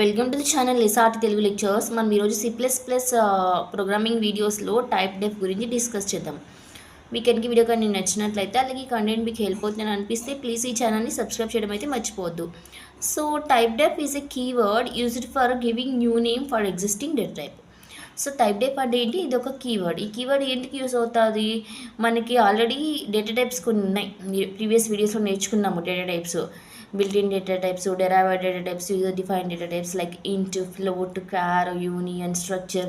Welcome to the channel SRT Telugu lectures. మనం ఈరోజు C++ programming వీడియోస్లో టైప్ డెఫ్ గురించి డిస్కస్ చేద్దాం. మీకు కనుక వీడియో కానీ నచ్చినట్లయితే అలాగే కంటెంట్ మీకు హెల్ప్ అవుతుందని అనిపిస్తే ప్లీజ్ ఈ ఛానల్ని సబ్స్క్రైబ్ చేయడం అయితే మర్చిపోవద్దు. So typedef is a keyword used for giving new name for existing data type. So typedef అంటే ఏంటి? ఇది ఒక కీవర్డ్. ఈ కీవర్డ్ ఎందుకు యూజ్ అవుతుంది? మనకి ఆల్రెడీ డేటా టైప్స్ కొన్ని ఉన్నాయి. ప్రీవియస్ వీడియోస్లో నేర్చుకున్నాము data types. built-in data types, derived data types, user-defined data types like int, float, char, union, structure.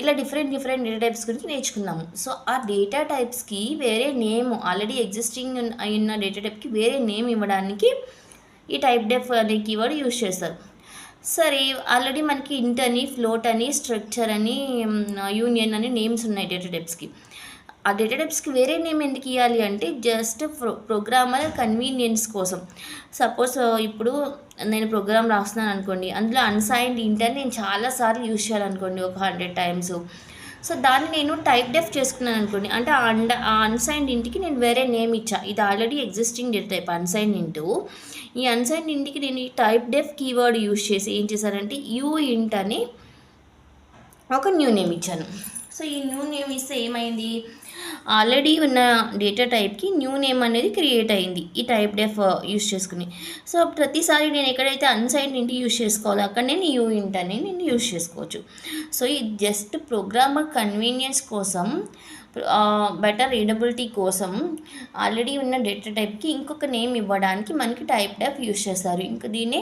ఇలా డిఫరెంట్ డేటా టైప్స్ గురించి నేర్చుకున్నాము. సో ఆ డేటా టైప్స్కి వేరే నేమ్, ఆల్రెడీ ఎగ్జిస్టింగ్ అయిన డేటా టైప్కి వేరే నేమ్ ఇవ్వడానికి ఈ టైప్ డెఫ్ అనే కీవర్డ్ యూజ్ చేస్తారు. సరే, ఆల్రెడీ మనకి ఇంట్ అని, ఫ్లోట్ అని, స్ట్రక్చర్ అని, యూనియన్ అని నేమ్స్ ఉన్నాయి డేటా టైప్స్కి. ఆ డేటా టైప్స్కి వేరే నేమ్ ఎందుకు ఇవ్వాలి అంటే జస్ట్ ప్రోగ్రామర్ కన్వీనియన్స్ కోసం. సపోజ్ ఇప్పుడు నేను ప్రోగ్రామ్ రాస్తున్నాను అనుకోండి, అందులో అన్సైన్డ్ ఇంట్ అని నేను చాలాసార్లు యూజ్ చేయాలనుకోండి, ఒక 100 టైమ్స్. సో దాన్ని నేను టైప్ డెఫ్ చేసుకున్నాను అనుకోండి, అంటే ఆ అన్సైన్డ్ ఇంటికి నేను వేరే నేమ్ ఇచ్చా. ఇది already existing data type unsigned into. ఈ అన్సైన్డ్ ఇంటికి నేను ఈ టైప్ డెఫ్ కీవర్డ్ యూజ్ చేసి ఏం చేశానంటే యూ ఇంట్ అని ఒక న్యూ నేమ్ ఇచ్చాను. సో ఈ న్యూ నేమ్ ఇస్తే ఏమైంది, ఆల్రెడీ ఉన్న డేటా టైప్కి న్యూ నేమ్ అనేది క్రియేట్ అయింది ఈ టైప్ డెఫ్ యూజ్ చేసుకుని. సో ప్రతిసారి నేను ఎక్కడైతే అన్సైన్డ్ ఇంటి యూజ్ చేసుకోవాలో అక్కడ నేను యూ ఇంట్ అని నేను యూజ్ చేసుకోవచ్చు. సో ఇది జస్ట్ ప్రోగ్రామర్ కన్వీనియన్స్ కోసం, బెటర్ రీడబిలిటీ కోసం ఆల్రెడీ ఉన్న డేటా టైప్కి ఇంకొక నేమ్ ఇవ్వడానికి మనకి టైప్ డెఫ్ యూజ్ చేస్తారు. ఇంకా దీన్నే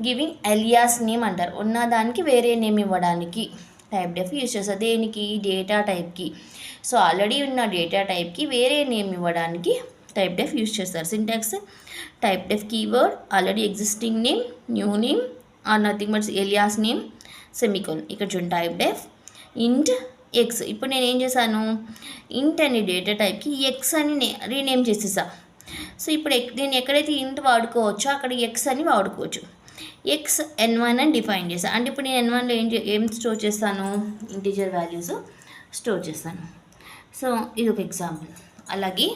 గివింగ్ ఎలియాస్ నేమ్ అంటారు. ఉన్నదానికి వేరే నేమ్ ఇవ్వడానికి టైప్ డెఫ్ యూజ్ చేస్తారు. దేనికి? డేటా టైప్కి. సో ఆల్రెడీ ఉన్న డేటా టైప్కి వేరే నేమ్ ఇవ్వడానికి టైప్ డెఫ్ యూజ్ చేస్తారు. Syntax type deaf keyword, already existing name, new name or nothing but alias name, semicolon. ఇక్కడ చూడండి టైప్ డెఫ్ ఇంట్ ఎక్స్. ఇప్పుడు నేను ఏం చేశాను, ఇంట్ అనే డేటా టైప్కి ఎక్స్ అని రీనేమ్ చేసేసా. సో ఇప్పుడు నేను ఎక్కడైతే ఇంట్ వాడుకోవచ్చో అక్కడ ఎక్స్ అని వాడుకోవచ్చు. ఎక్స్ n1 అని డిఫైన్ చేస్తాను. అంటే ఇప్పుడు నేను n1లో ఏం స్టోర్ చేస్తాను, ఇంటీజర్ వాల్యూస్ స్టోర్ చేస్తాను. సో ఇది ఒక ఎగ్జాంపుల్. అలాగే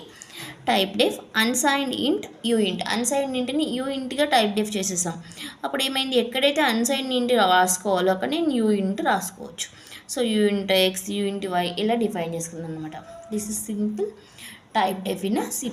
టైప్ డెఫ్ అన్సైన్డ్ ఇంట్ యూ ఇంట్. అన్సైన్డ్ ఇంట్ని యూ ఇంట్గా టైప్ డెఫ్ చేసేసాం. అప్పుడు ఏమైంది, ఎక్కడైతే అన్సైన్డ్ ఇంట్ రాసుకోవాలో అక్కడ నేను యూ ఇంట్ రాసుకోవచ్చు. సో యూ ఇంట్ ఎక్స్, యూ ఇంట్ వై ఇలా డిఫైన్ చేసుకున్నాను అనమాట. This is simple type deaf in C++.